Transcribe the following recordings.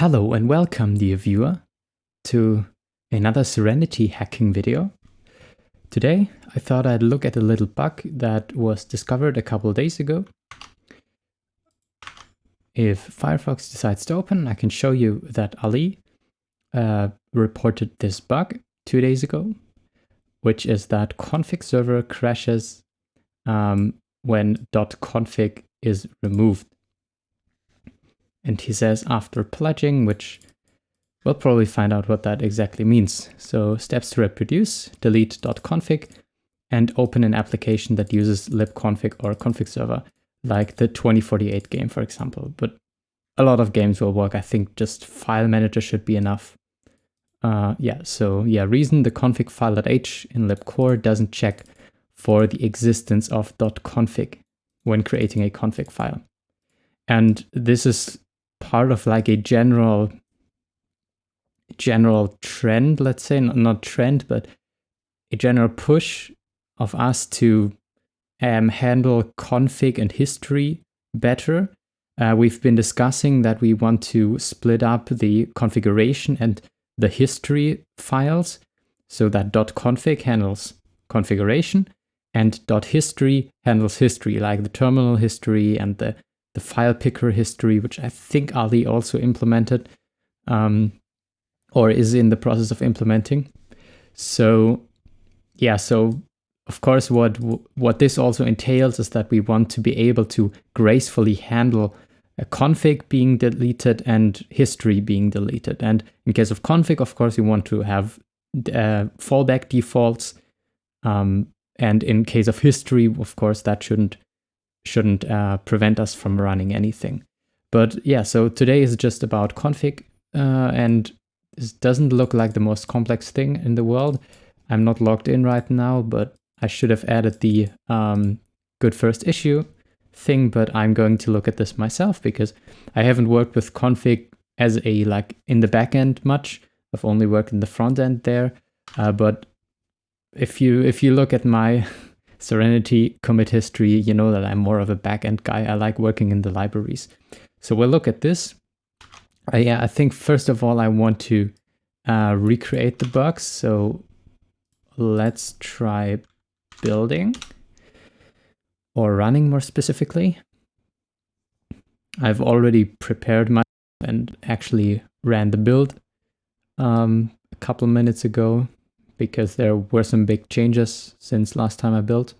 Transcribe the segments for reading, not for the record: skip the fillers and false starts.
Hello and welcome, dear viewer, to another Serenity hacking video. Today, I thought I'd look at a little bug that was discovered a couple days ago. If Firefox decides to open, I can show you that Ali reported this bug 2 days ago, which is that config server crashes when .config is removed. And he says after pledging, which we'll probably find out what that exactly means. So steps to reproduce, delete .config, and open an application that uses libconfig or config server, like the 2048 game, for example. But a lot of games will work. I think just file manager should be enough. Reason the config file.h in libcore doesn't check for the existence of .config when creating a config file. And this is part of like a general trend, let's say, not trend, but a general push of us to handle config and history better. We've been discussing that we want to split up the configuration and the history files so that .config handles configuration and .history handles history, like the terminal history and the file picker history, which I think Ali also implemented or is in the process of implementing. So of course what this also entails is that we want to be able to gracefully handle a config being deleted and history being deleted. And in case of config, of course, you want to have fallback defaults. And in case of history, of course, that shouldn't prevent us from running anything. But yeah, so today is just about config, and this doesn't look like the most complex thing in the world. I'm not logged in right now, but I should have added the good first issue thing, but I'm going to look at this myself because I haven't worked with config as a like in the back end much. I've only worked in the front end there. But if you look at my Serenity commit history, you know that I'm more of a back-end guy. I like working in the libraries. So we'll look at this. I think first of all, I want to recreate the bugs. So let's try building or running more specifically. I've already prepared my and actually ran the build a couple minutes ago, because there were some big changes since last time I built.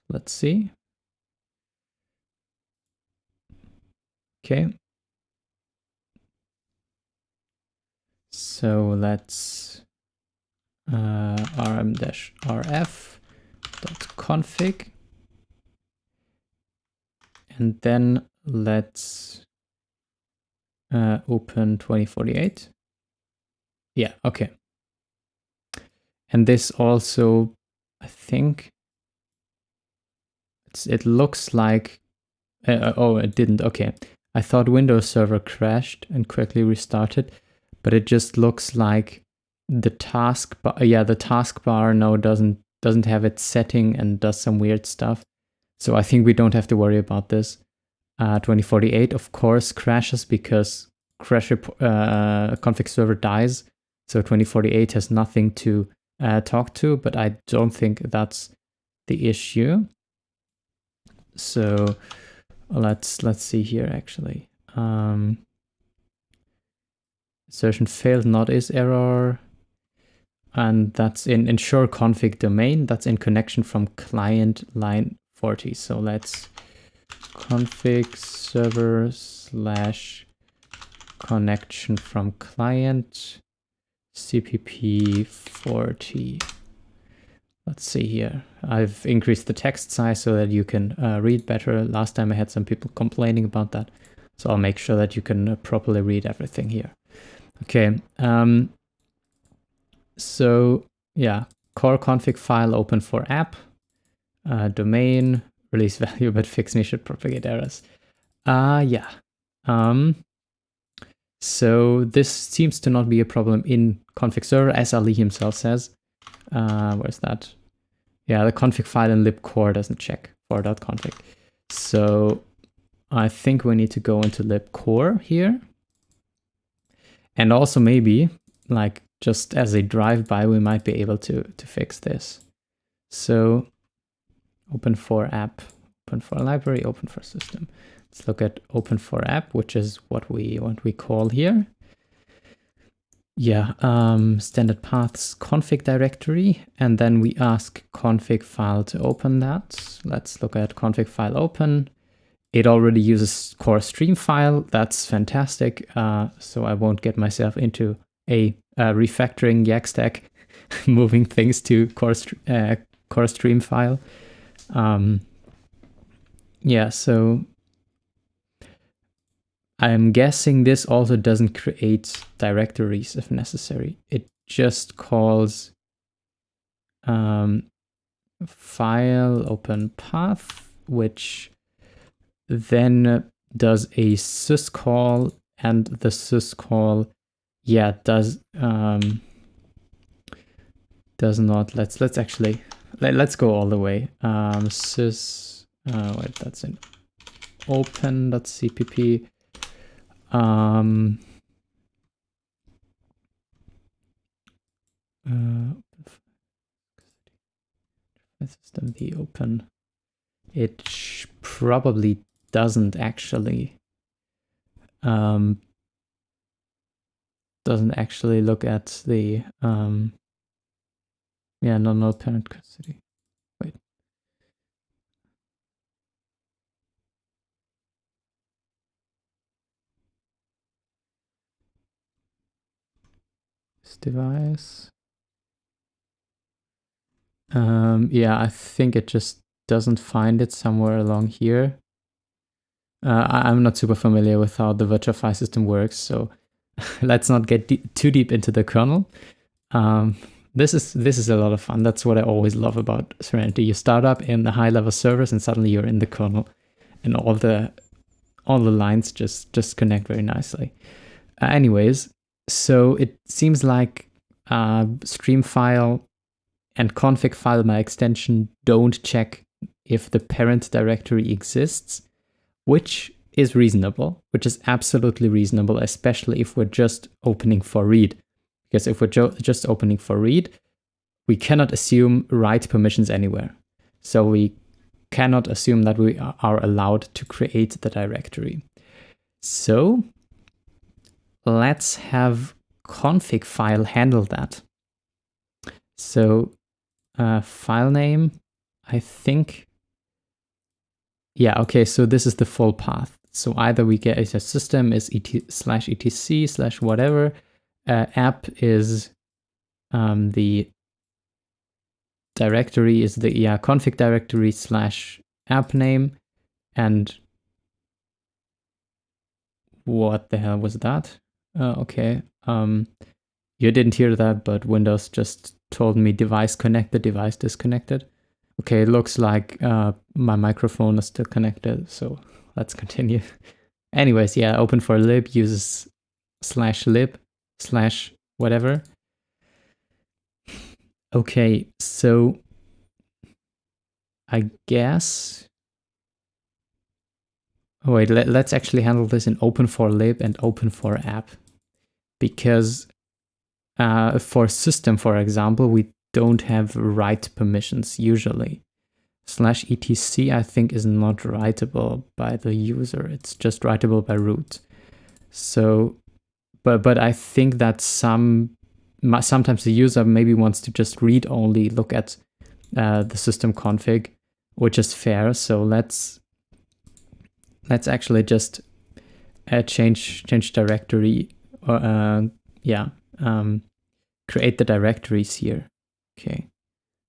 Let's see. Okay. So let's rm-rf.config, and then let's open 2048. Yeah, okay. And this also, I think, it looks like, oh, it didn't, okay. I thought Windows Server crashed and quickly restarted, but it just looks like the taskbar, the taskbar now doesn't have its setting and does some weird stuff. So I think we don't have to worry about this. 2048, of course, crashes because config server dies. So 2048 has nothing to talk to, but I don't think that's the issue. So let's see here actually. Insertion failed, not is error. And that's in ensure config domain. That's in connection from client line 40. So let's config server / connection from client cpp 40. Let's see here. I've increased the text size so that you can read better. Last time I had some people complaining about that. So I'll make sure that you can properly read everything here. Okay. So yeah, core config file open for app, domain, release value, but fix me should propagate errors. So this seems to not be a problem in config server, as Ali himself says. Where's that? Yeah, the config file in libcore doesn't check open4.config. So I think we need to go into libcore here. And also maybe, like just as a drive-by, we might be able to fix this. So open4 app, open4 library, open4 system. Let's look at open4 app, which is what we call here. Yeah, standard paths config directory, and then we ask config file to open that. Let's look at config file open. It already uses core stream file. That's fantastic. So I won't get myself into a refactoring yak stack, moving things to core stream file. Yeah, so I'm guessing this also doesn't create directories if necessary. It just calls file open path, which then does a syscall, and the syscall, yeah, does not. Let's actually let's go all the way. Sys wait, that's in open.cpp. System the open. It probably doesn't actually look at the yeah, no parent custody. Wait. This device. Yeah, I think it just doesn't find it somewhere along here. I'm not super familiar with how the virtual file system works, so let's not get too deep into the kernel. This is a lot of fun. That's what I always love about Serenity. You start up in the high-level servers, and suddenly you're in the kernel, and all the lines just connect very nicely. Anyways, so it seems like stream file and config file by extension don't check if the parent directory exists, which is reasonable, which is absolutely reasonable, especially if we're just opening for read. Because if we're just opening for read, we cannot assume write permissions anywhere. So we cannot assume that we are allowed to create the directory. So let's have config file handle that. So file name, I think. Yeah, okay, so this is the full path. So either we get a system is /etc/whatever. App is the directory is the config directory /app name. And what the hell was that? Okay. You didn't hear that, but Windows just told me device connected, device disconnected. Okay, it looks like my microphone is still connected, so let's continue. Anyways, yeah, open4lib uses /lib /whatever. Okay, so I guess... Oh wait, let's actually handle this in open4lib and open4app. Because for system, for example, we don't have write permissions usually. /etc I think is not writable by the user. It's just writable by root. So, but I think that sometimes the user maybe wants to just read only look at the system config, which is fair. So let's actually just change directory. Create the directories here. Okay,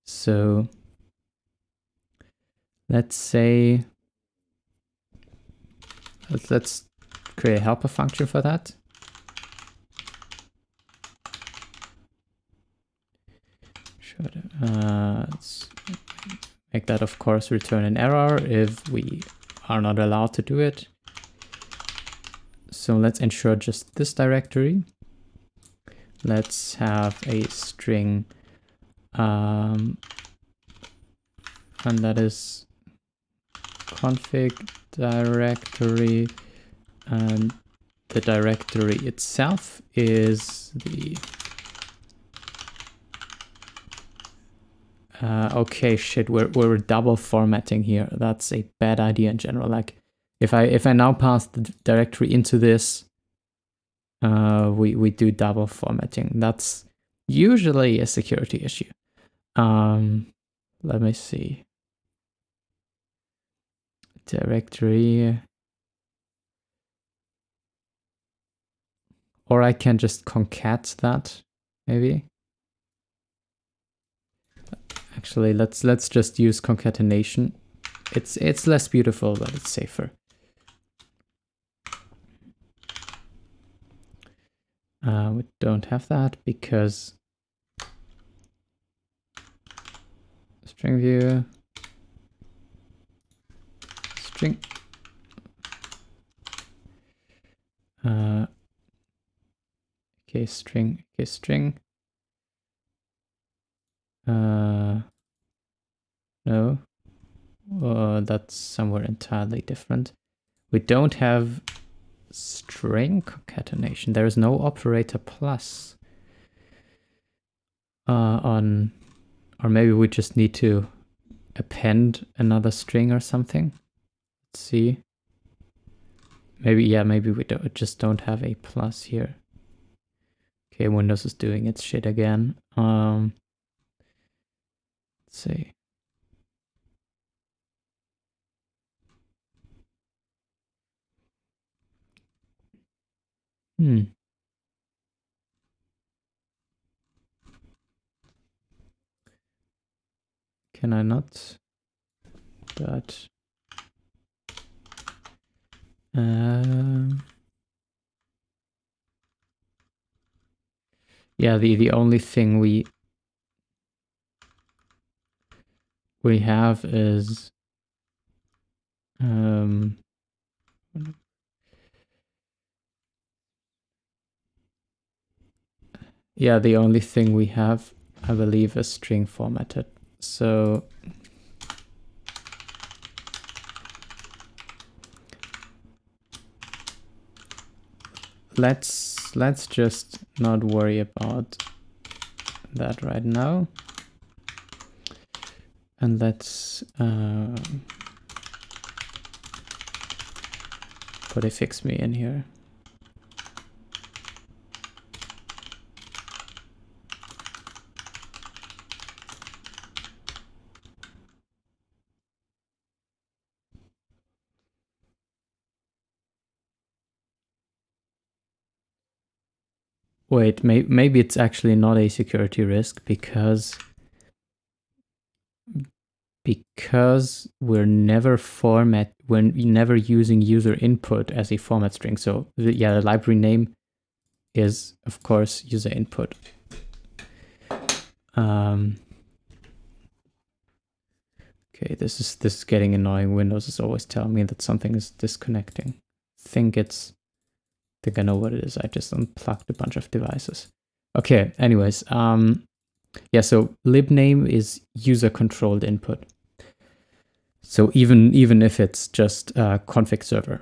so let's say let's create a helper function for that. Let's make that, of course, return an error if we are not allowed to do it. So let's ensure just this directory. Let's have a string, and that is config directory, and the directory itself is the okay, shit, we're double formatting here. That's a bad idea in general. Like if I now pass the directory into this, we do double formatting. That's usually a security issue. Let me see. Directory. Or I can just concat that, maybe. Actually, let's just use concatenation. It's less beautiful, but it's safer. We don't have that because string view string. Okay, string. Okay, string. No. That's somewhere entirely different. We don't have string concatenation. There is no operator plus on, or maybe we just need to append another string or something. Let's see. Maybe, yeah, maybe we just don't have a plus here. Okay, Windows is doing its shit again. Let's see. Can I not? But yeah, the only thing we have is yeah, the only thing we have, I believe, is string formatted. So let's just not worry about that right now. And let's put a fix me in here. Wait, maybe it's actually not a security risk because we're never using user input as a format string. So yeah, the library name is of course user input. Okay, this is getting annoying. Windows is always telling me that something is disconnecting. Think I know what it is. I just unplugged a bunch of devices. Okay, anyways, yeah, so libname is user controlled input. So even if it's just config server.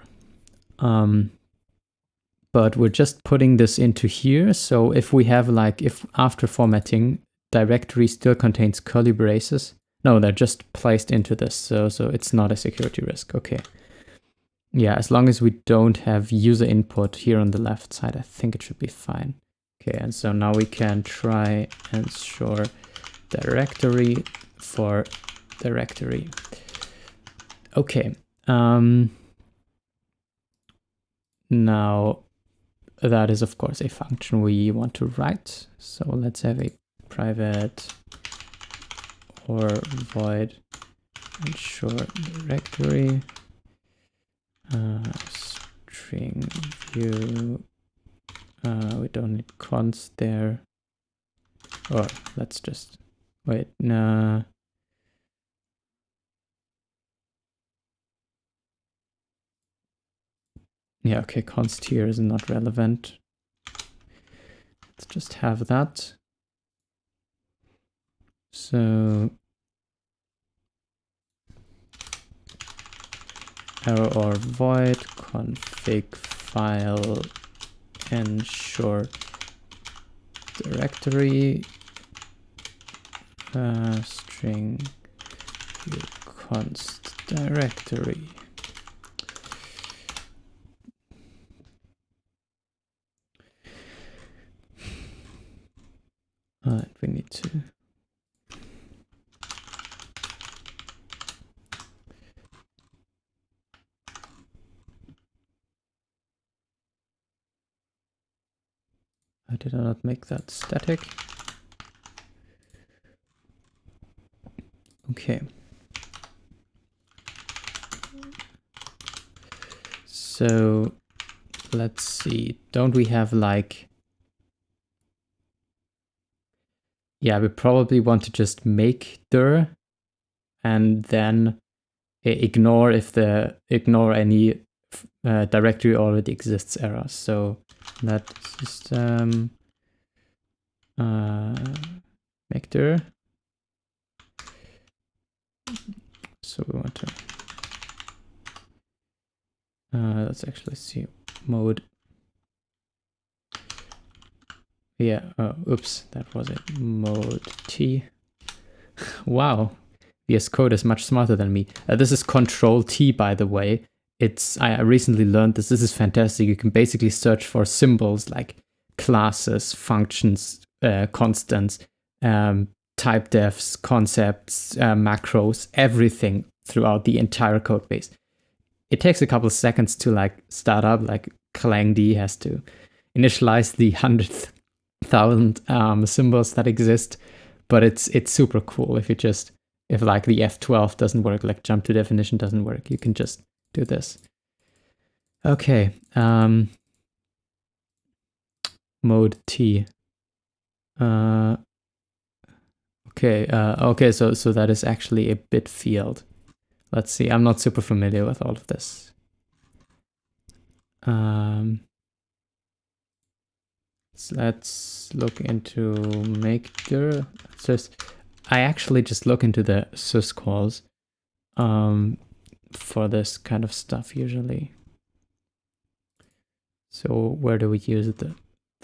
But we're just putting this into here. So if we have if after formatting, directory still contains curly braces. No, they're just placed into this. So it's not a security risk. Okay. Yeah, as long as we don't have user input here on the left side, I think it should be fine. Okay, and so now we can try ensure directory for directory. Okay. Now that is of course a function we want to write. So let's have a private or void ensure directory string view. We don't need const there. Or let's just wait. Nah. Yeah, okay, const here is not relevant. Let's just have that. So error or void config file ensure directory string const directory. We need to did I not make that static? Okay. So let's see. Don't we have like... Yeah, we probably want to just make dir and then ignore any directory already exists errors. So that system make dir. So we want to let's actually see mode. Yeah, oops, that was it. Mode T. Wow, VS Code is much smarter than me. This is Control T, by the way. I recently learned this. This is fantastic. You can basically search for symbols like classes, functions, constants, type defs, concepts, macros, everything throughout the entire code base. It takes a couple of seconds to like start up. Like ClangD has to initialize the 100,000 symbols that exist, but it's super cool if like the F12 doesn't work, like jump to definition doesn't work, you can just do this. Okay, mode T. Okay, so that is actually a bit field. Let's see, I'm not super familiar with all of this. So let's look into makedir. I actually just look into the syscalls for this kind of stuff usually. So where do we use the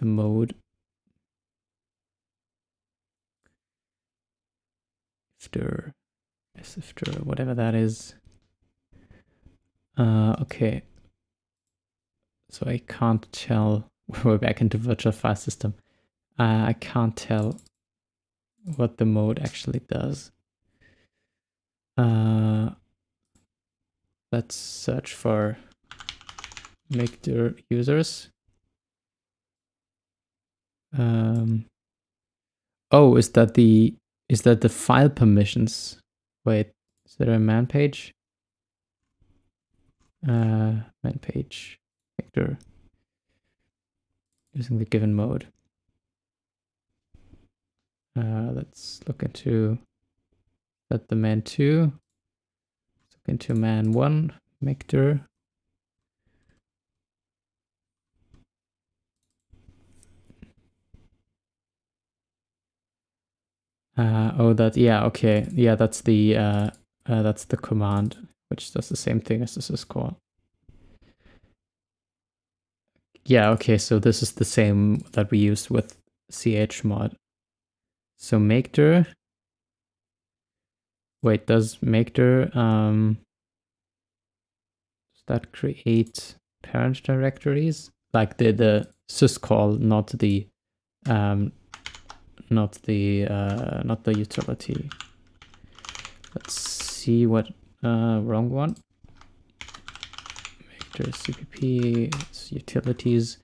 mode? Ifdir, sifdir, whatever that is. Okay. So I can't tell. We're back into virtual file system. I can't tell what the mode actually does. Let's search for makedir users. Oh, is that the file permissions? Wait, is there a man page? Man page, makedir, using the given mode. Let's look into that the man2. Let's look into man1, makedir. Oh, that, yeah, okay. Yeah, that's the command, which does the same thing as the syscall. Yeah, okay, so this is the same that we used with chmod. So makedir. Wait, does makedir, does that create parent directories? Like the syscall, not the utility. Let's see what wrong one. Makedir cpp, it's utilities.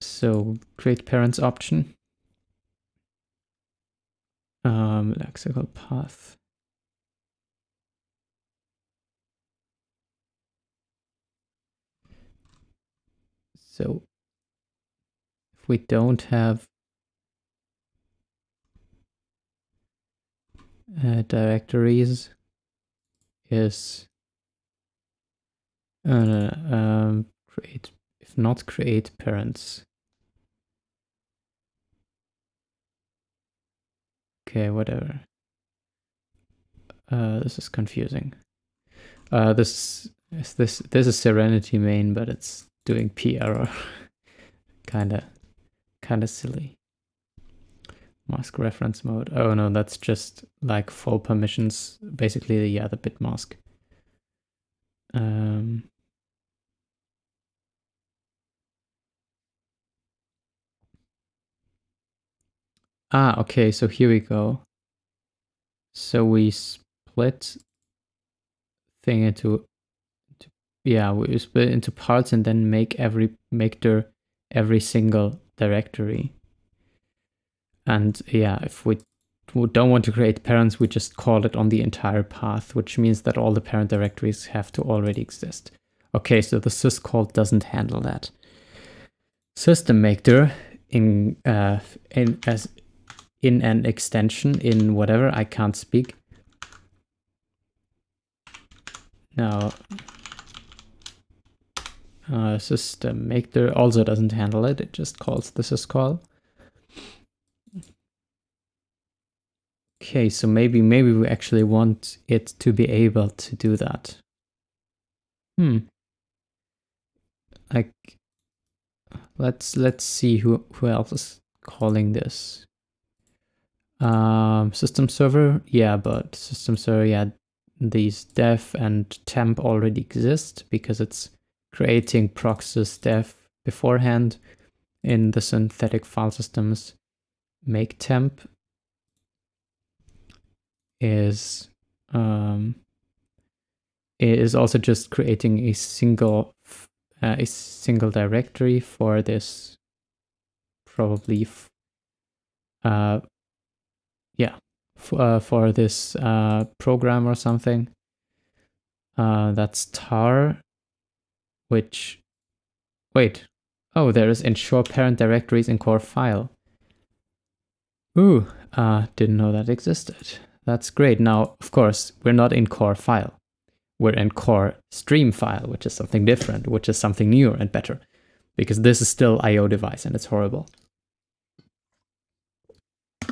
So create parents option. Lexical path. So if we don't have directories, is create, if not create parents. Okay, whatever. This is confusing. This is Serenity main, but it's doing p error. kinda silly. Mask reference mode. Oh no, that's just like full permissions. Basically, yeah, the bit mask. Okay, so here we go. So we split thing into we split it into parts and then make every single directory. And yeah, if we don't want to create parents, we just call it on the entire path, which means that all the parent directories have to already exist. Okay, so the syscall doesn't handle that. System maker in an extension in whatever, I can't speak. Now, system maker also doesn't handle it. It just calls the syscall. Okay, so maybe we actually want it to be able to do that. Like, let's see who else is calling this. System server, yeah, but system server, yeah, these def and temp already exist because it's creating proxys def beforehand in the synthetic file systems. Make temp is also just creating a single directory for this, probably for this program or something. That's tar, which, wait, oh, there is ensure parent directories in core file. Ooh, didn't know that existed. That's great. Now, of course, we're not in core file. We're in core stream file, which is something different, which is something newer and better, because this is still IO device and it's horrible.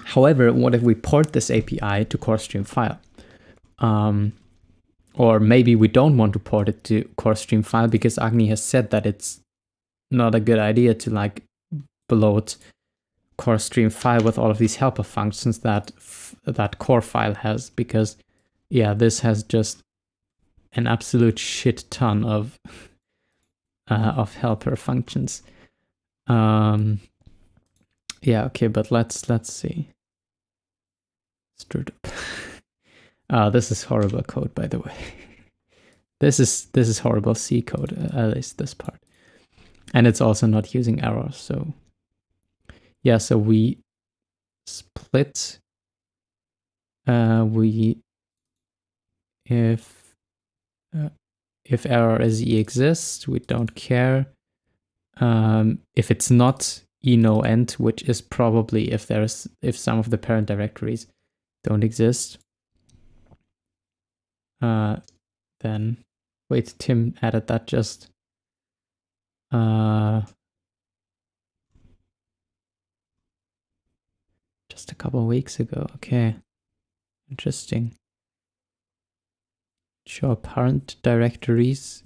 However, what if we port this API to core stream file? Or maybe we don't want to port it to core stream file because Agni has said that it's not a good idea to like bloat core stream file with all of these helper functions that core file has, because yeah, this has just an absolute shit ton of helper functions. Yeah, okay, but let's see. This is horrible code, by the way. This is horrible C code, at least this part. And it's also not using arrows, so yeah, so we split if error as E exists, we don't care. If it's not E no end, which is probably if some of the parent directories don't exist, then wait, Tim added that just a couple of weeks ago. Okay, interesting. Show parent directories.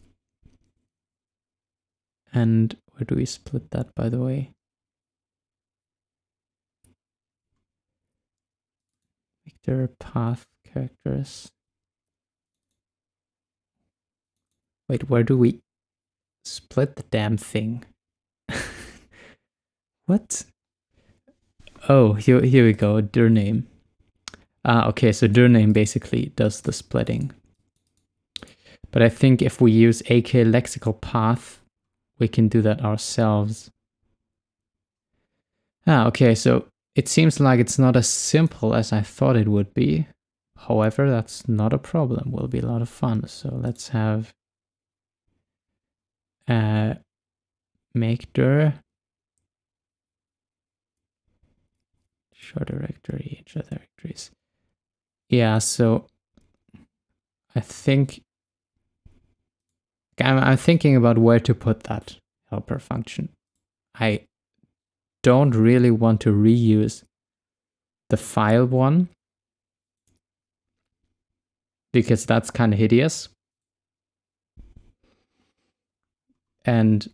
And where do we split that, by the way? Vector path characters. Wait, where do we split the damn thing? What? Oh, here we go. Dir name. Okay, so dir name basically does the splitting. But I think if we use AK lexical path, we can do that ourselves. Okay, so it seems like it's not as simple as I thought it would be. However, that's not a problem. Will be a lot of fun. So let's have make dir show directories. Yeah, so I think I'm thinking about where to put that helper function. I don't really want to reuse the file one because that's kind of hideous. And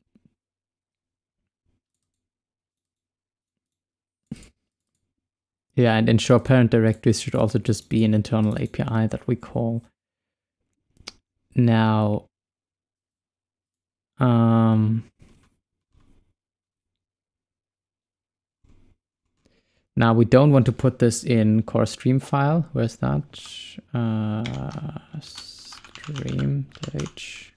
yeah, and ensure parent directories should also just be an internal API that we call. Now, now we don't want to put this in core stream file. Where's that? Stream.h.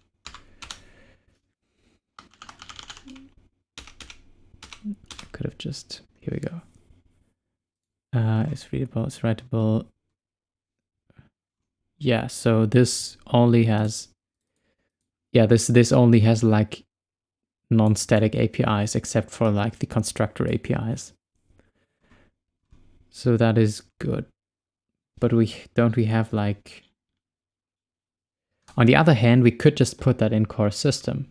Could have just, here we go. It's readable, it's writable. Yeah, so this only has, yeah, this only has like non-static APIs except for like the constructor APIs. So that is good. But we have like, on the other hand, we could just put that in core system.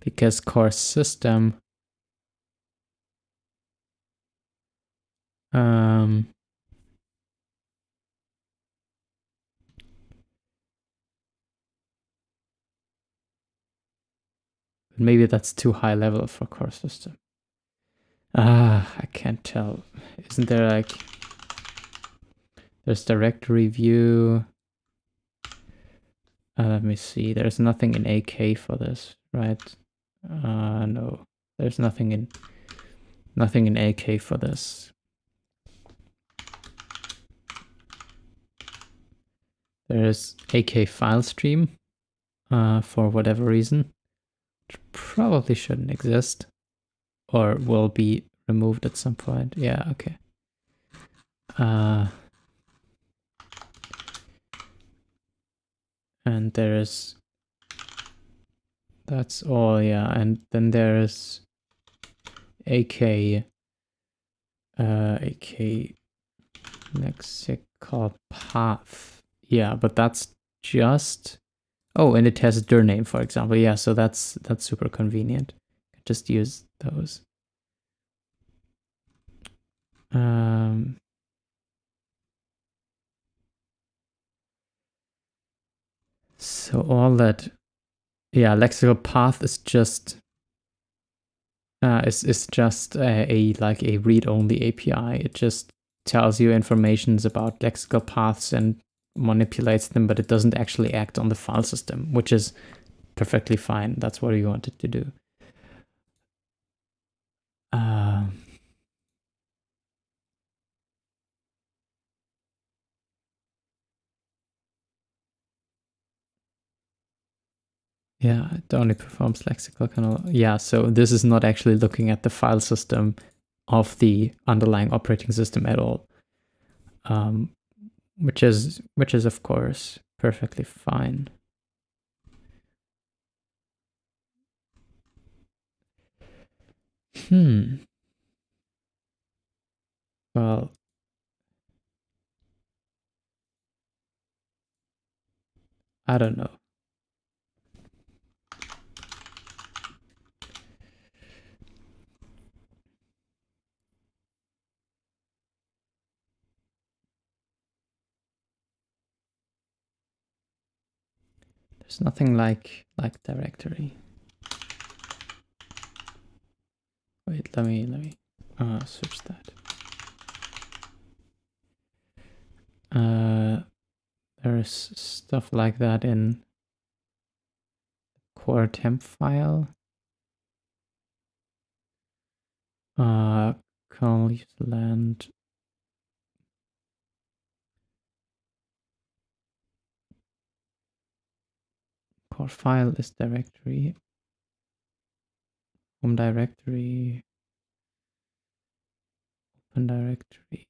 Because core system maybe that's too high level for core system. I can't tell. Isn't there like, there's directory view. Let me see. There's nothing in AK for this, right? No, there's nothing in AK for this. There's AK file stream for whatever reason. Which probably shouldn't exist or will be removed at some point. Yeah, okay. And there's, that's all, yeah. And then there's AK lexical path. Yeah, but that's just, oh, and it has a dir name, for example. Yeah, so that's super convenient. Just use those. So all that, yeah, lexical path is just a like a read-only API. It just tells you informations about lexical paths and manipulates them, but it doesn't actually act on the file system, which is perfectly fine. That's what we wanted to do. Yeah, it only performs lexical kernel. Yeah, so this is not actually looking at the file system of the underlying operating system at all, which is of course perfectly fine. Well, I don't know. There's nothing like directory. Wait, let me switch that. There's stuff like that in core temp file. Kernel land. Core file is directory. Home directory. Open directory.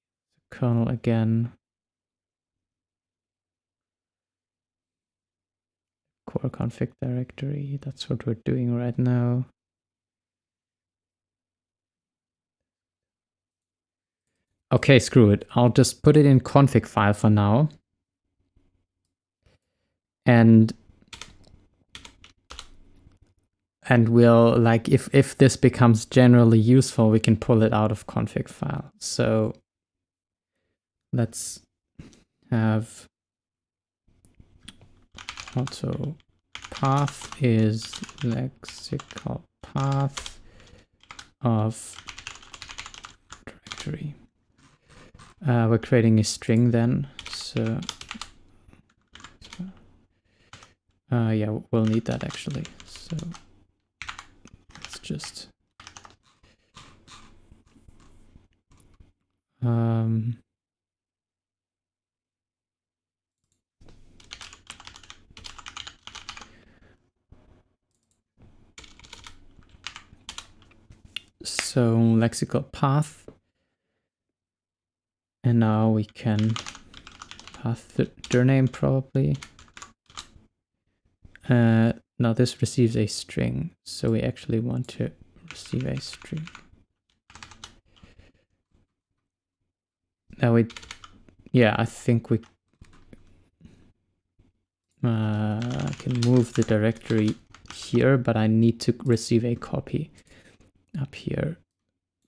Kernel again. Core config directory. That's what we're doing right now. Okay, screw it. I'll just put it in config file for now. And we'll, like, if this becomes generally useful, we can pull it out of config file. So let's have auto path is lexical path of directory. We're creating a string then, so yeah, we'll need that actually. So let's just so lexical path, and now we can path their name probably. Now this receives a string, so we actually want to receive a string. Now yeah, I think we can move the directory here, but I need to receive a copy up here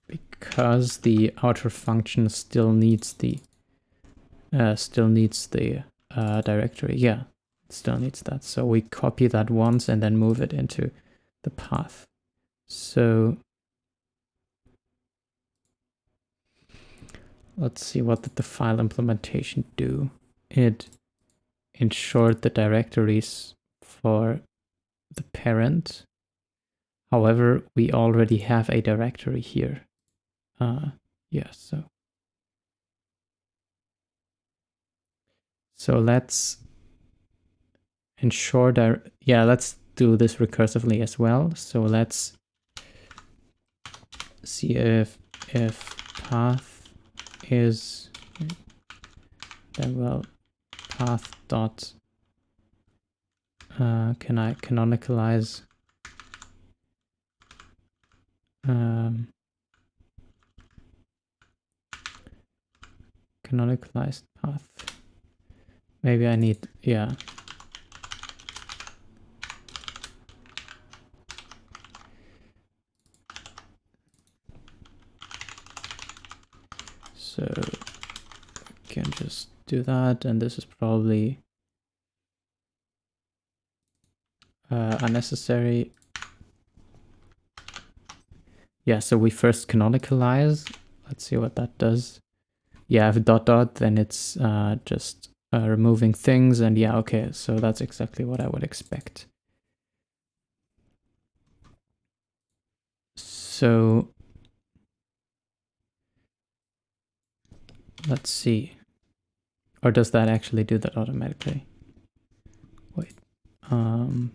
because the outer function still needs the directory. Yeah, it still needs that. So we copy that once and then move it into the path. So let's see, what did the file implementation do? It ensured the directories for the parent. However, we already have a directory here. Yeah, so let's ensure that, yeah, let's do this recursively as well. So let's see if path is, then well, path dot, can I canonicalize canonicalized path? Maybe I need, yeah. So I can just do that, and this is probably unnecessary. Yeah, so we first canonicalize. Let's see what that does. Yeah, if dot dot, then it's just removing things, and yeah, okay, so that's exactly what I would expect. So let's see. Or does that actually do that automatically? Wait. The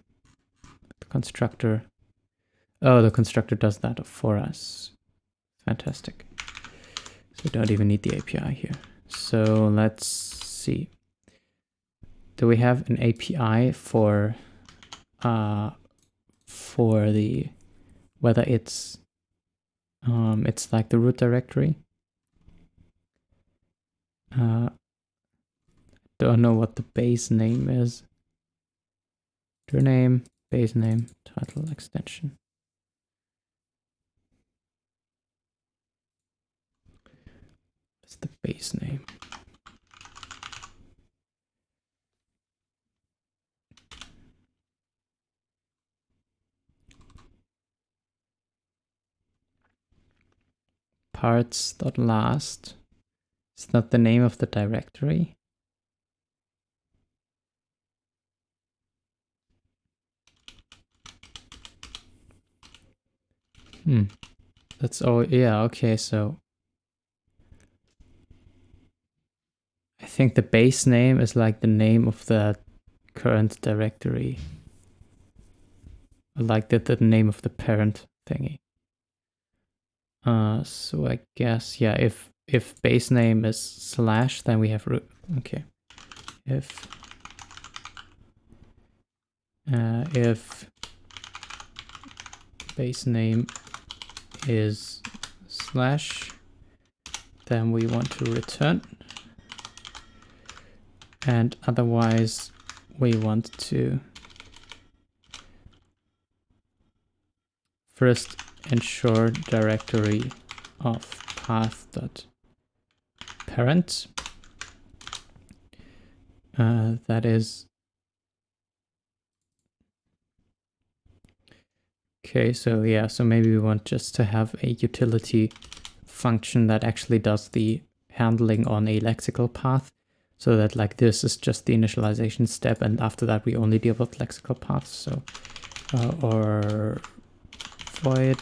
constructor. Oh, the constructor does that for us. Fantastic. So we don't even need the API here. So let's see. Do we have an API for the, whether it's like the root directory? Don't know what the base name is. Your name, base name, title, extension. That's the base name. Parts.last. Is that the name of the directory? That's all. Yeah, okay, so I think the base name is like the name of the current directory. Like the name of the parent thingy. So I guess, yeah, if base name is / then we have root. Okay. If base name is / then we want to return, and otherwise we want to first ensure directory of path.parent. That is Okay, so yeah, so maybe we want just to have a utility function that actually does the handling on a lexical path, so that like this is just the initialization step, and after that we only deal with lexical paths. So or void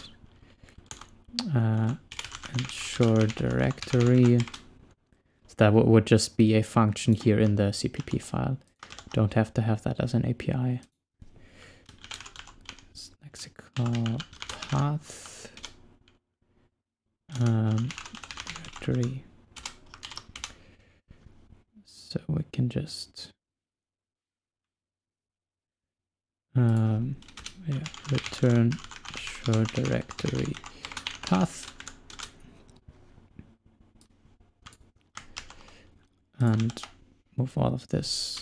ensure directory. So that would just be a function here in the CPP file. Don't have to have that as an API. Lexical path directory. So we can just return show directory path and move all of this,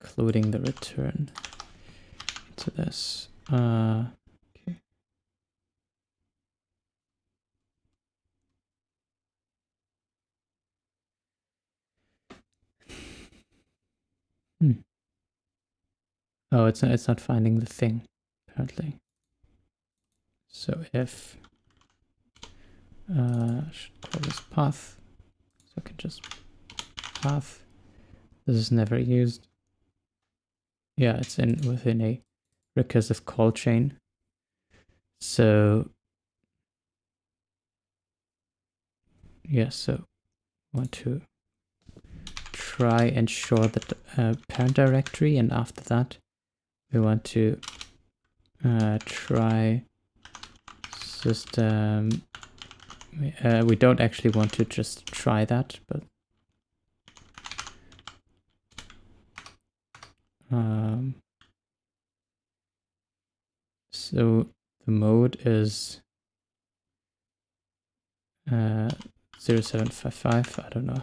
including the return, into this. Okay. Oh, it's not finding the thing, apparently. So if should call this path, so I can just path. This is never used. Yeah, it's within a recursive call chain. So yeah, so I want to try and ensure the parent directory, and after that we want to try system. We don't actually want to just try that, but so the mode is 0755. I don't know.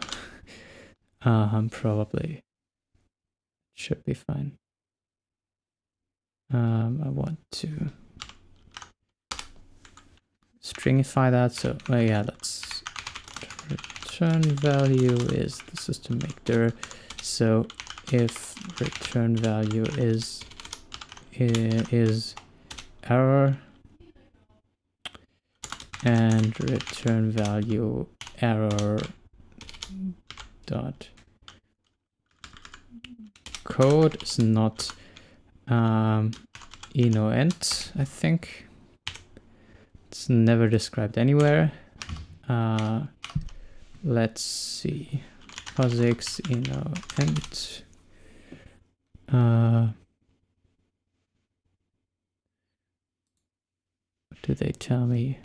Probably should be fine. I want to stringify that. So yeah, let's return value is the system make dir. So if return value is error and return value error dot code is not enoent, I think. It's never described anywhere. Let's see. POSIX enoent. What do they tell me?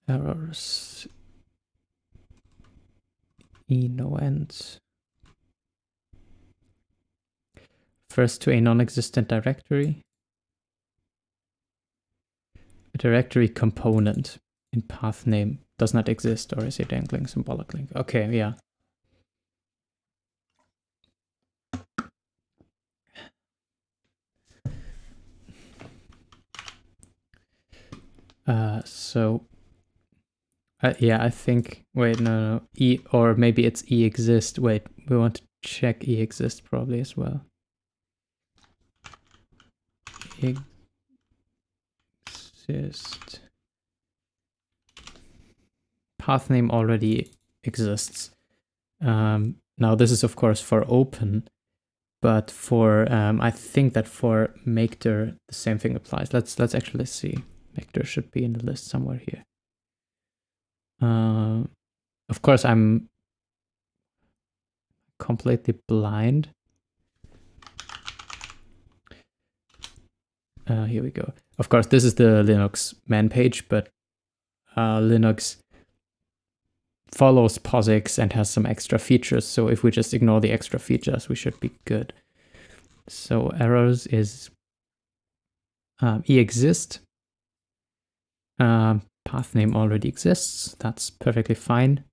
Errors. Enoent. First to a non-existent directory. A directory component in path name does not exist, or is it dangling symbolic link? Okay, yeah. Yeah, I think, wait, no, E, or maybe it's exist. Wait, we want to check exist probably as well. Exist. Path name already exists. Now this is of course for open, but for, I think that for makedir, the same thing applies. Let's actually see. Makedir should be in the list somewhere here. Of course, I'm completely blind. Here we go. Of course, this is the Linux man page, but Linux follows POSIX and has some extra features. So if we just ignore the extra features, we should be good. So errors is exist. Path name already exists. That's perfectly fine.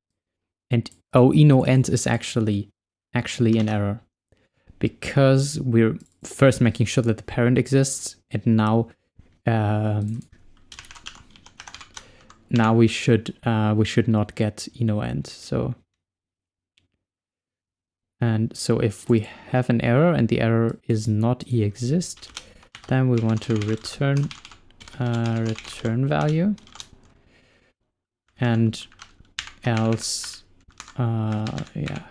And enoent is actually an error, because we're first making sure that the parent exists, and now now we should not get eno_end. So if we have an error and the error is not exist, then we want to return return value, and else yeah,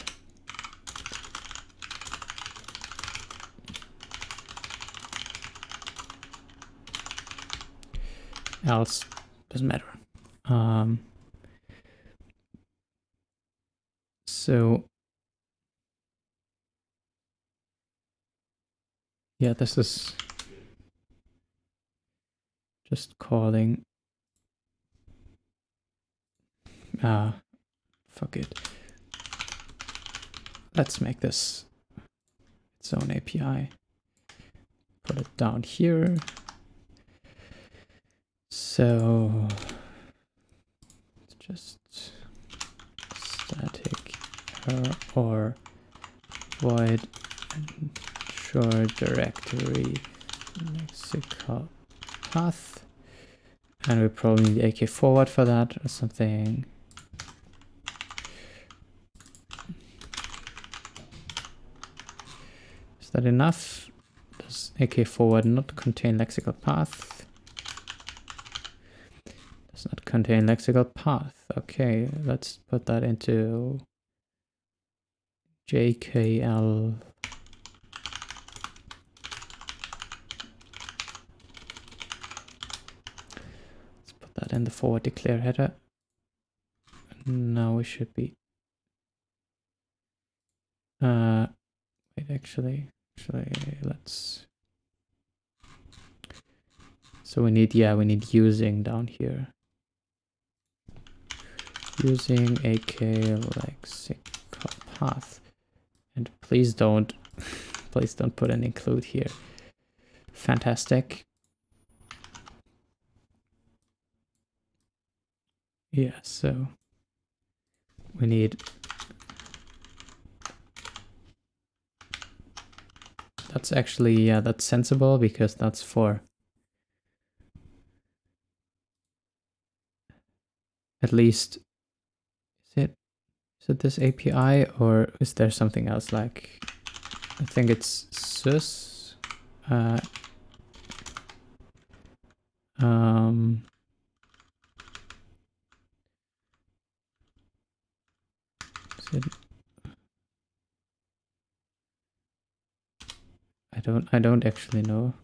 else doesn't matter. So yeah, this is just calling fuck it. Let's make this its own API. Put it down here. So it's just static error or void ensure directory lexical path, and we probably need AK forward for that or something. Is that enough? Does AK forward not contain lexical path? Does not contain lexical path. Okay, let's put that into JKL. Let's put that in the forward declare header. Now we should be wait, actually let's, so we need using down here, using AK lexical path, and please don't put an include here. Fantastic. Yeah, so we need, that's actually, yeah, that's sensible because that's for at least, is it this API or is there something else? Like, I think it's sys. Is it, I don't actually know.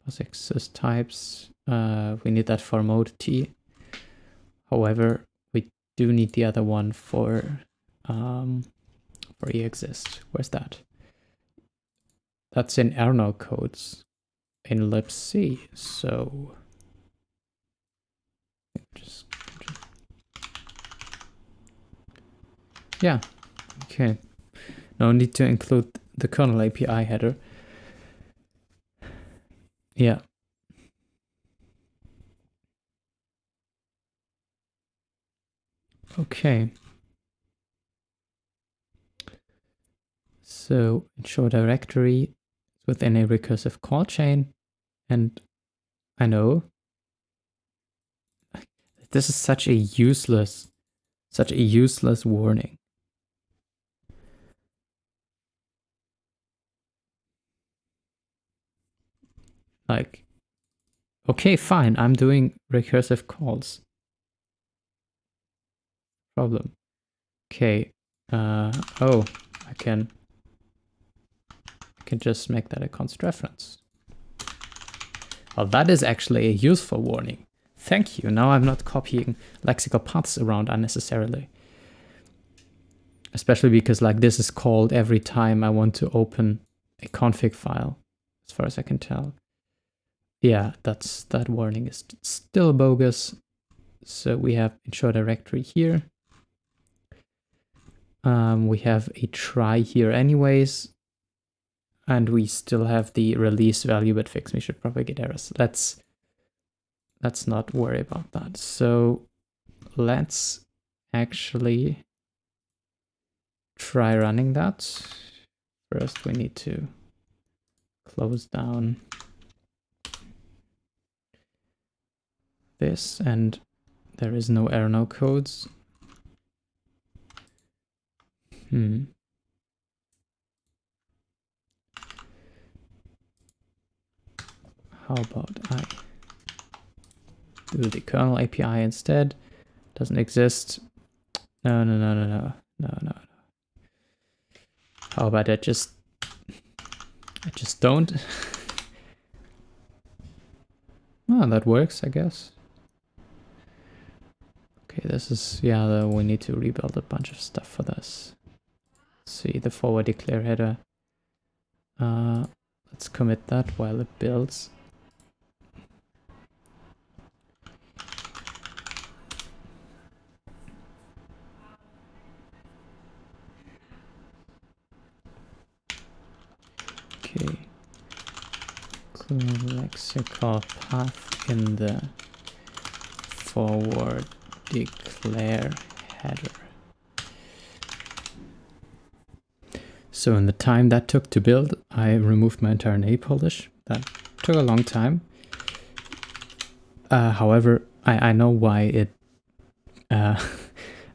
POSIX types. We need that for mode T. However, we do need the other one for exist. Where's that? That's in Erno codes in libc. So just yeah, okay. No need to include the kernel API header. Yeah. Okay. So ensure directory within a recursive call chain, and I know this is such a useless warning. Like, okay, fine, I'm doing recursive calls. Problem. Okay. Oh, I can just make that a const reference. Well, that is actually a useful warning. Thank you. Now I'm not copying lexical paths around unnecessarily. Especially because like this is called every time I want to open a config file, as far as I can tell. Yeah, that warning is still bogus. So we have ensure directory here. We have a try here anyways. And we still have the release value, but fix me should propagate errors. Let's not worry about that. So let's actually try running that. First, we need to close down this, and there is no error, no codes. How about I do the kernel API instead? Doesn't exist. No. How about I just don't? Oh, that works, I guess. Okay, this is, yeah, we need to rebuild a bunch of stuff for this. Let's see, the forward declare header. Let's commit that while it builds. Okay. Lexical path in the forward declare header. So in the time that took to build, I removed my entire name polish. That took a long time. However, I know why it... I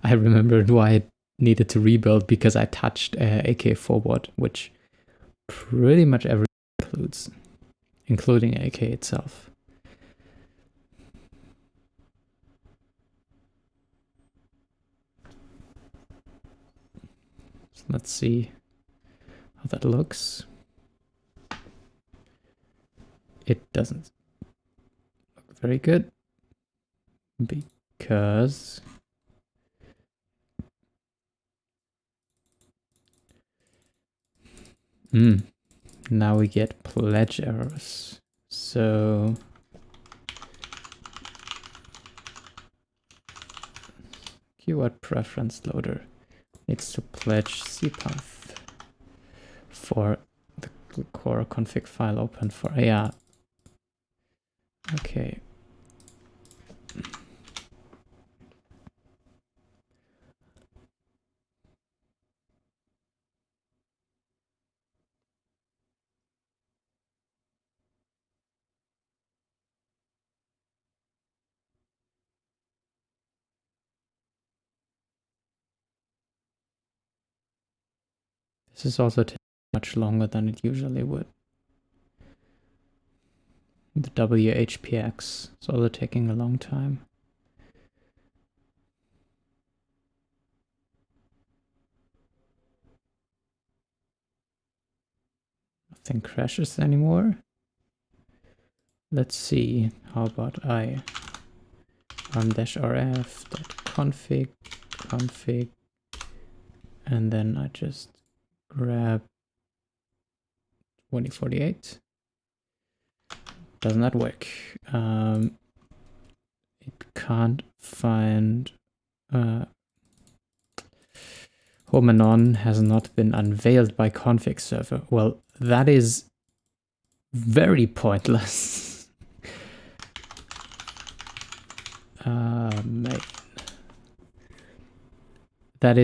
remembered why it needed to rebuild, because I touched AK forward, which pretty much everything includes, including AK itself. So let's see how that looks. It doesn't look very good because now we get pledge errors. So keyword preference loader needs to pledge cpath for the core config file open for, yeah. Okay. This is also taking much longer than it usually would. The WHPX is also taking a long time. Nothing crashes anymore. Let's see, how about I rm-rf.config, and then I just grab 2048. Does not work. It can't find home and on has not been unveiled by config server. Well, that is very pointless. Main. That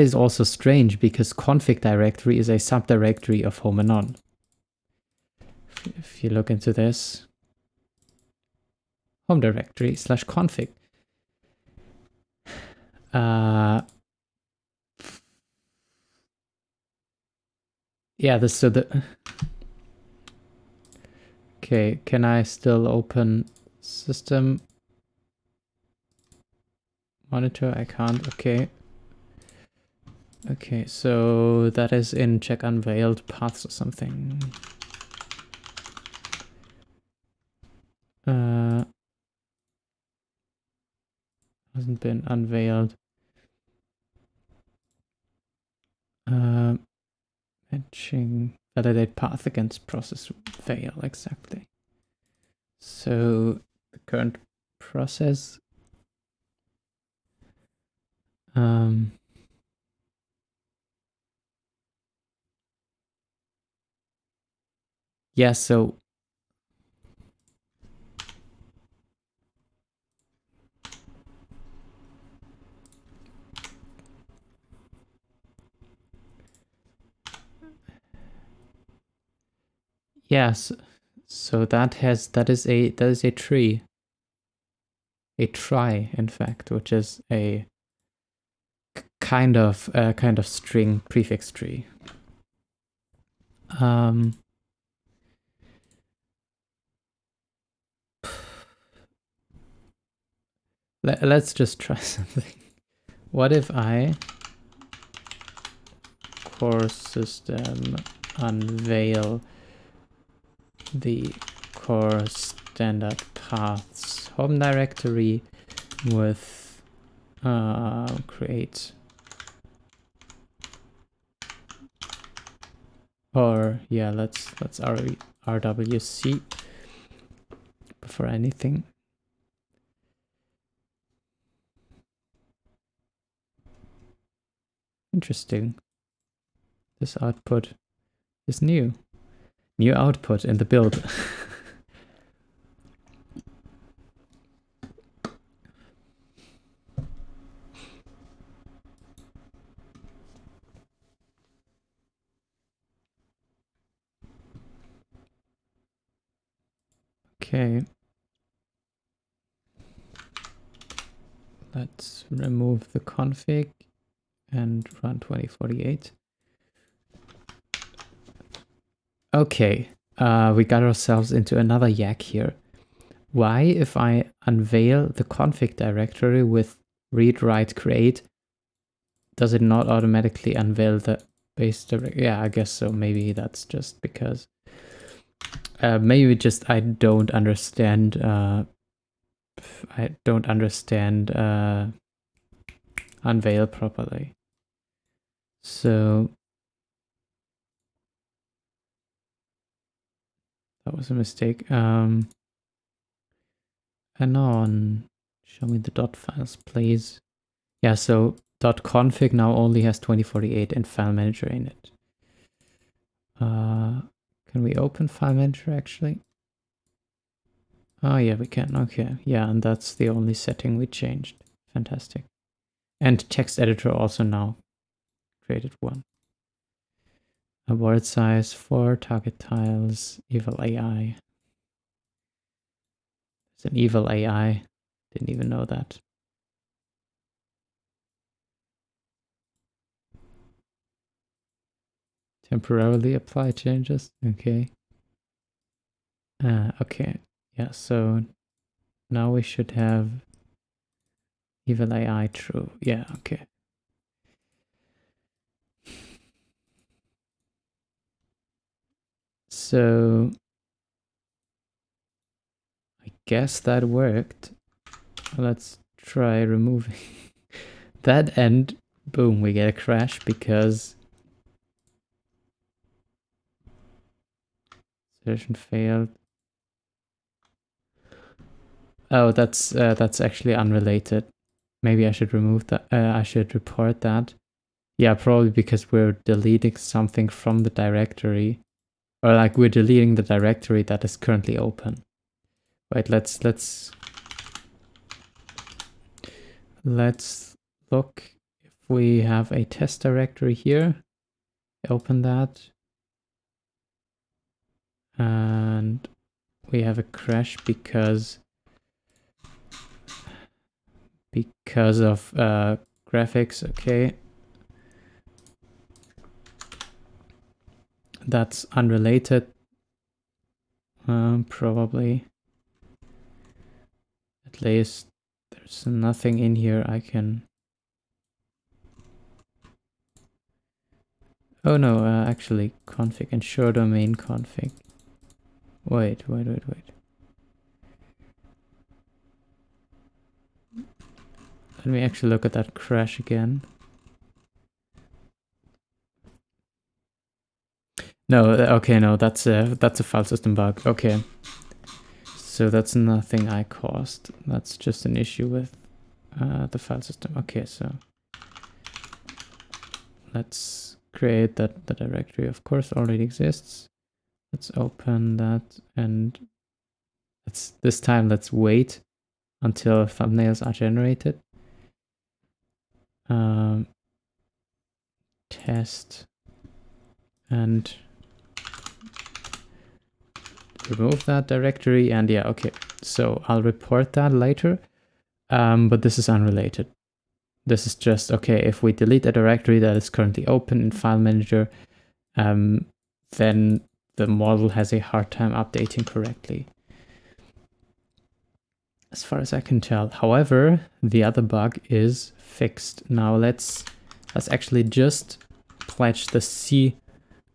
is also strange, because config directory is a subdirectory of home and on. If you look into this, home directory /config. Yeah, okay, can I still open system monitor? I can't. Okay, so that is in check unveiled paths or something. Hasn't been unveiled. Matching validate path against process fail, exactly. So the current process. Yeah, so Yes. So that is a tree. A trie, in fact, which is a kind of string prefix tree. Let's just try something. What if I core system unveil the core standard paths home directory with create, or yeah, let's rwc before anything. Interesting. This output is new. New output in the build. Okay. Let's remove the config and run 2048. Okay, we got ourselves into another yak here. Why, if I unveil the config directory with read, write, create, does it not automatically unveil the base directory? Yeah, I guess so. Maybe that's just because. Maybe just I don't understand. Unveil properly. So that was a mistake. Anon, show me the dot files, please. Yeah, so .config now only has 2048 and file manager in it. Can we open file manager actually? Oh yeah, we can. Okay, yeah, and that's the only setting we changed. Fantastic. And text editor also now created one. A word size 4, target tiles, evil AI. It's an evil AI. Didn't even know that. Temporarily apply changes. Okay. Okay. Yeah, so now we should have evil AI true. Yeah, okay. So I guess that worked. Let's try removing that, and boom, we get a crash because session failed. Oh, that's actually unrelated. Maybe I should remove that. I should report that. Yeah, probably because we're deleting something from the directory, or like we're deleting the directory that is currently open. Wait, let's look if we have a test directory here. Open that, and we have a crash because of graphics. Okay, that's unrelated. Probably. At least there's nothing in here I can. Oh no, actually config, ensure domain config. Wait. Let me actually look at that crash again. No, okay, no, that's a file system bug. Okay. So that's nothing I caused. That's just an issue with the file system. Okay, so let's create that. The directory, of course, already exists. Let's open that, and this time let's wait until thumbnails are generated. Test, and remove that directory, and yeah, okay. So I'll report that later, but this is unrelated. This is just, okay, if we delete a directory that is currently open in File Manager, then the model has a hard time updating correctly, as far as I can tell. However, the other bug is fixed. Now let's actually just pledge the C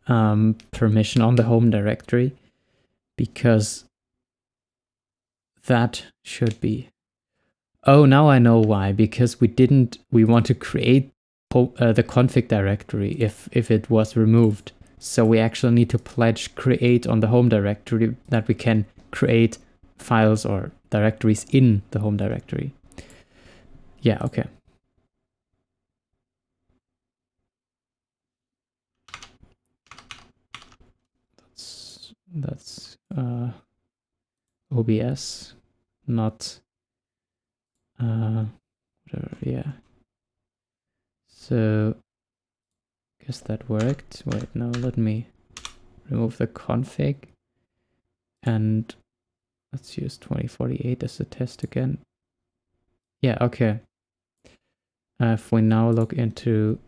permission on the home directory, because that should be... Oh, now I know why. Because we want to create the config directory if it was removed. So we actually need to pledge create on the home directory, that we can create files or directories in the home directory. Yeah, okay. That's OBS, not whatever, yeah. So guess that worked. Wait, no, let me remove the config and let's use 2048 as a test again. Yeah, okay. If we now look into...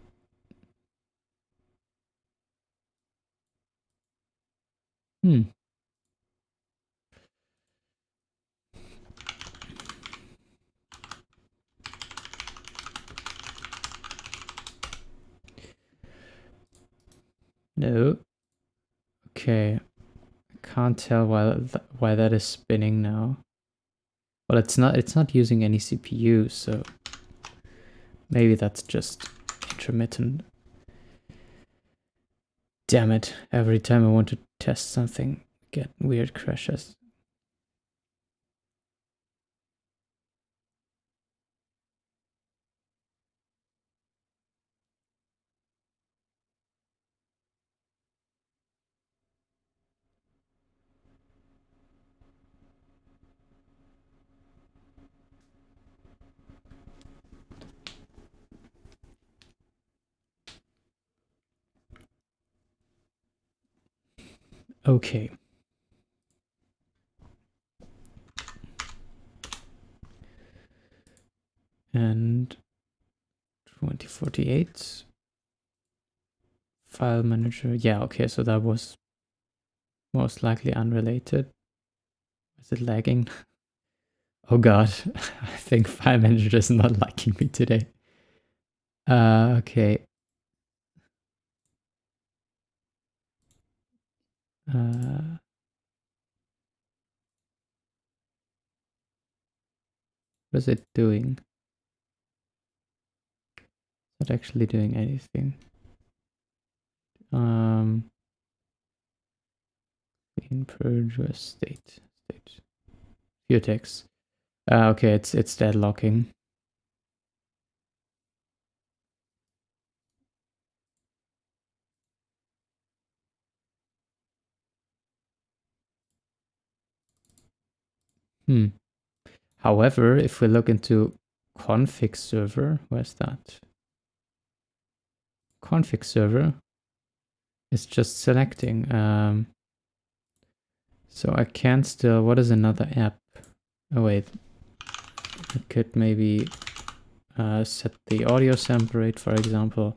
No. Okay. I can't tell why that is spinning now. Well, it's not using any CPU, so maybe that's just intermittent. Damn it. Every time I want to test something, I get weird crashes. Okay. And 2048 file manager. Yeah, okay, so that was most likely unrelated. Is it lagging? Oh god, I think file manager is not liking me today. Okay. What is it doing? Not actually doing anything. In purge state Vutex. Okay, it's deadlocking. However, if we look into config server, where's that? Config server is just selecting. So I can still... What is another app? Oh wait, I could maybe set the audio sample rate, for example,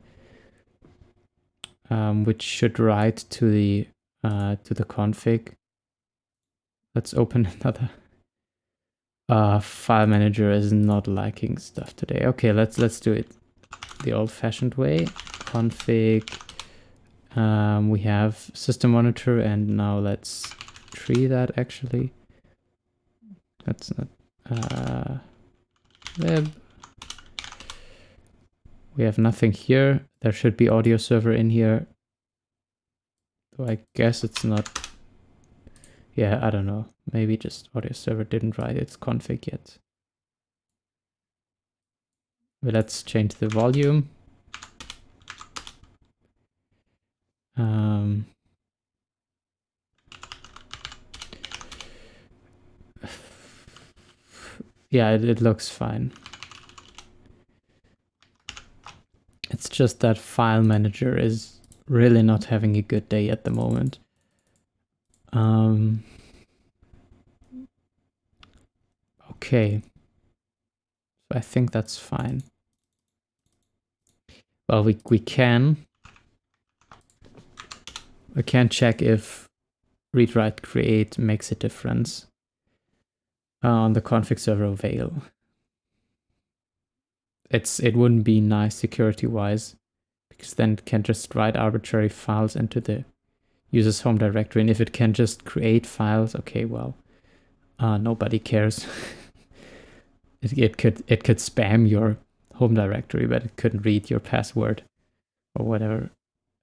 which should write to the config. Let's open another. File manager is not liking stuff today. Okay, let's do it the old-fashioned way. Config. We have system monitor, and now let's tree that actually. That's not lib. We have nothing here. There should be audio server in here. So I guess it's not... Yeah, I don't know. Maybe just audio server didn't write its config yet. But let's change the volume. Yeah, it looks fine. It's just that file manager is really not having a good day at the moment. Okay. So I think that's fine. Well, we can check if read write create makes a difference on the config server avail. It wouldn't be nice security wise, because then it can just write arbitrary files into the user's home directory, and if it can just create files, okay, well, nobody cares. it could spam your home directory, but it couldn't read your password or whatever.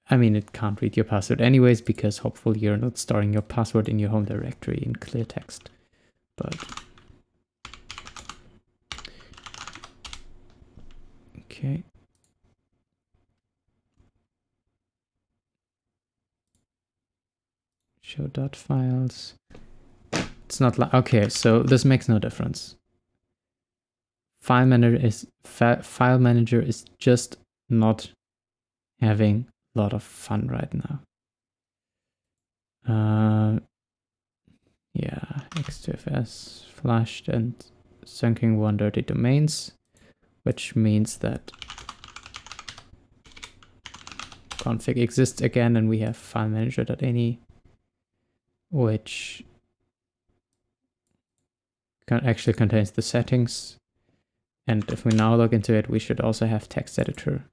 I mean, it can't read your password anyways, because hopefully you're not storing your password in your home directory in clear text. But okay. Show dot files. It's not like, okay, so this makes no difference. File manager is just not having a lot of fun right now. Yeah, x2fs flushed and sunking one dirty domains, which means that config exists again, and we have file manager.ini, which actually contains the settings. And if we now log into it, we should also have text editor.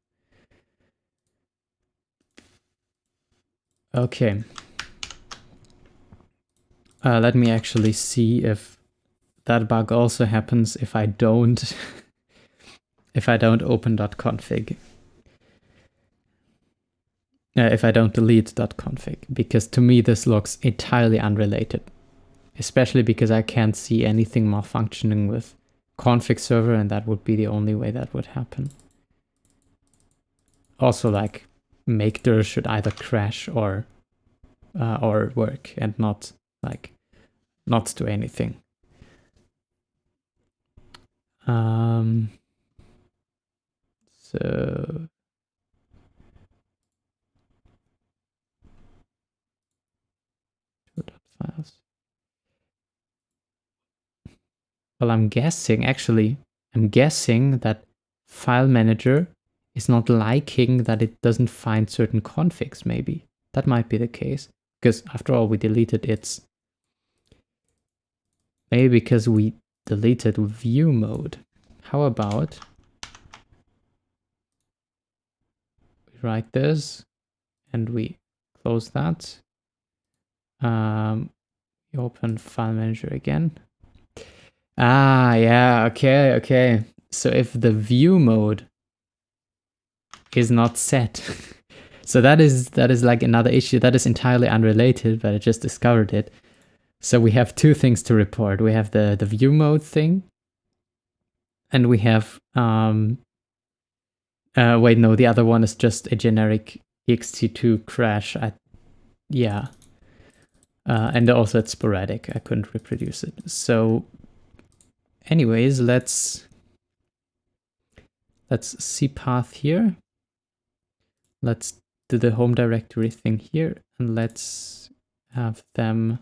Okay. Let me actually see if that bug also happens if I don't if I don't open .config. If I don't delete .config, because to me this looks entirely unrelated, especially because I can't see anything malfunctioning with config server, and that would be the only way that would happen. Also, like, makedir should either crash or work, and not do anything. So files. Well, I'm guessing that file manager is not liking that it doesn't find certain configs, maybe. That might be the case, because after all, we deleted its... Maybe because we deleted view mode. How about we write this and we close that. We open file manager again. Ah, yeah, okay. So if the view mode is not set, so that is like another issue that is entirely unrelated, but I just discovered it. So we have two things to report. We have the view mode thing, and we have wait, no, the other one is just a generic ext2 crash. Yeah. And also it's sporadic. I couldn't reproduce it. So anyways, let's cpath here. Let's do the home directory thing here, and let's have them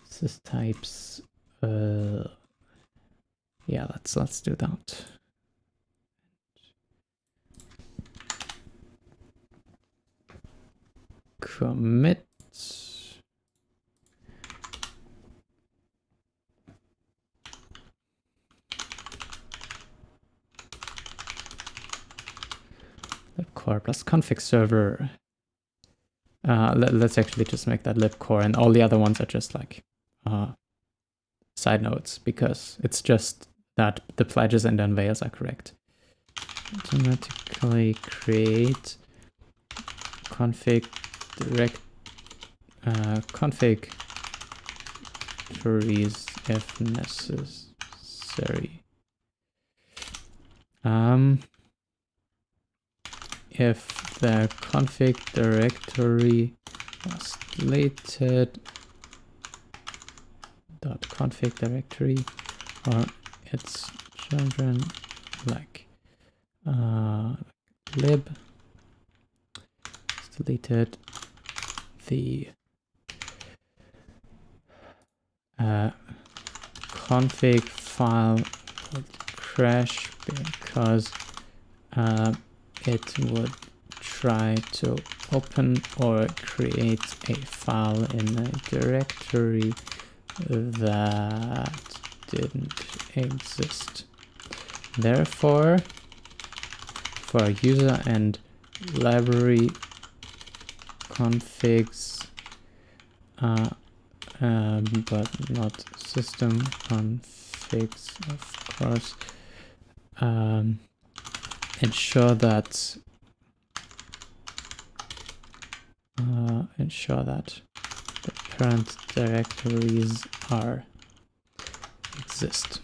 systypes. Yeah, let's do that. Commit. libcore plus config server. Let's actually just make that libcore, and all the other ones are just like side notes, because it's just that the pledges and unveils are correct. Automatically create config config directories if necessary. If the config directory was deleted, .config directory or its children, like lib, is deleted, the config file would crash because it would try to open or create a file in a directory that didn't exist. Therefore, for user and library configs, but not system configs, of course, ensure that the parent directories exist.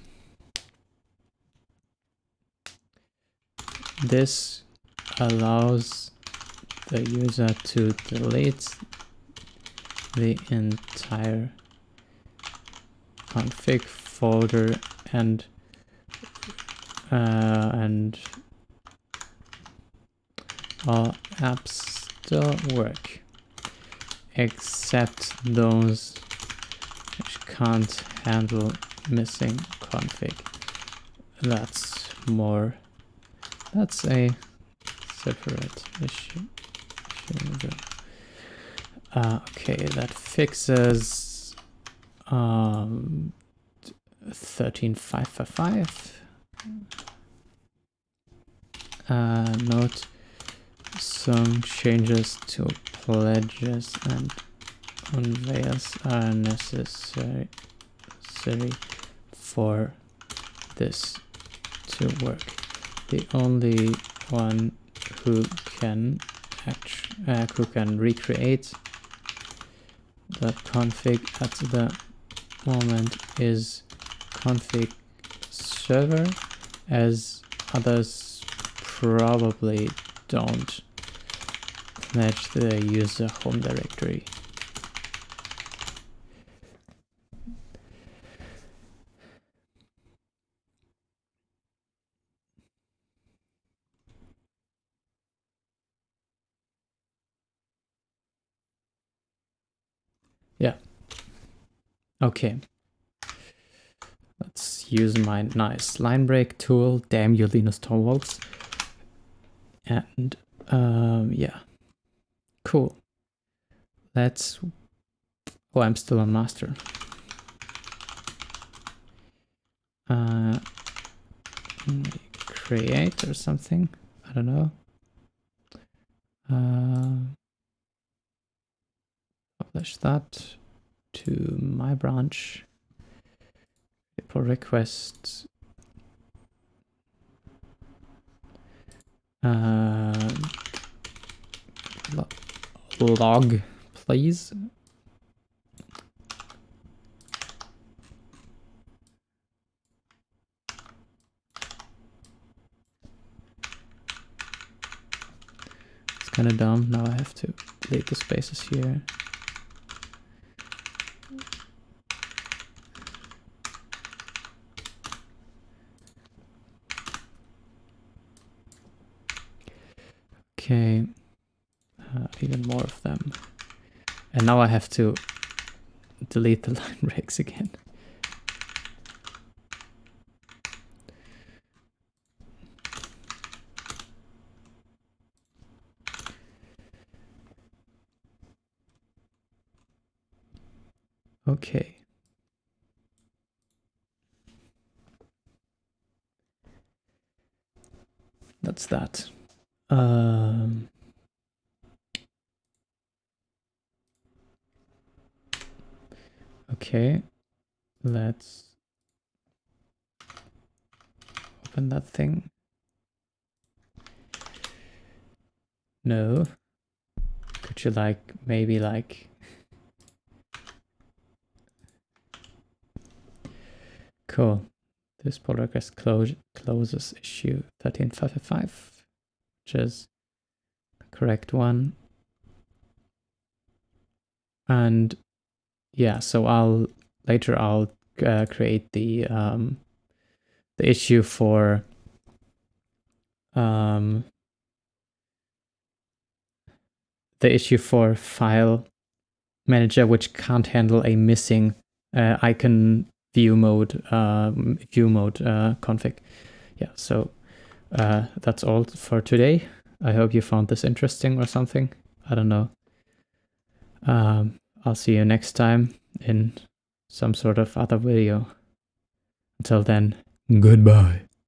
This allows the user to delete the entire config folder and all apps still work, except those which can't handle missing config. That's a separate issue. Okay, that fixes 13.555. Note some changes to pledges and unveils are necessary for this to work. The only one who can recreate the config at the moment is config server, as others probably don't match the user home directory. Yeah. Okay. Let's use my nice line break tool. Damn you, Linus Torvalds. And yeah. Cool. Let's... Oh, I'm still on master. Create or something. I don't know. Publish that to my branch. Pull request. Log, please. It's kind of dumb. Now I have to delete the spaces here. Okay, even more of them. And now I have to delete the line breaks again. Okay. That's that. Okay, let's open that thing. No. Could you maybe cool. This pull request closes issue 13.555, which is the correct one. And yeah, so I'll create the issue for file manager, which can't handle a missing icon view mode config. Yeah, so that's all for today. I hope you found this interesting or something. I don't know. I'll see you next time in some sort of other video. Until then, goodbye.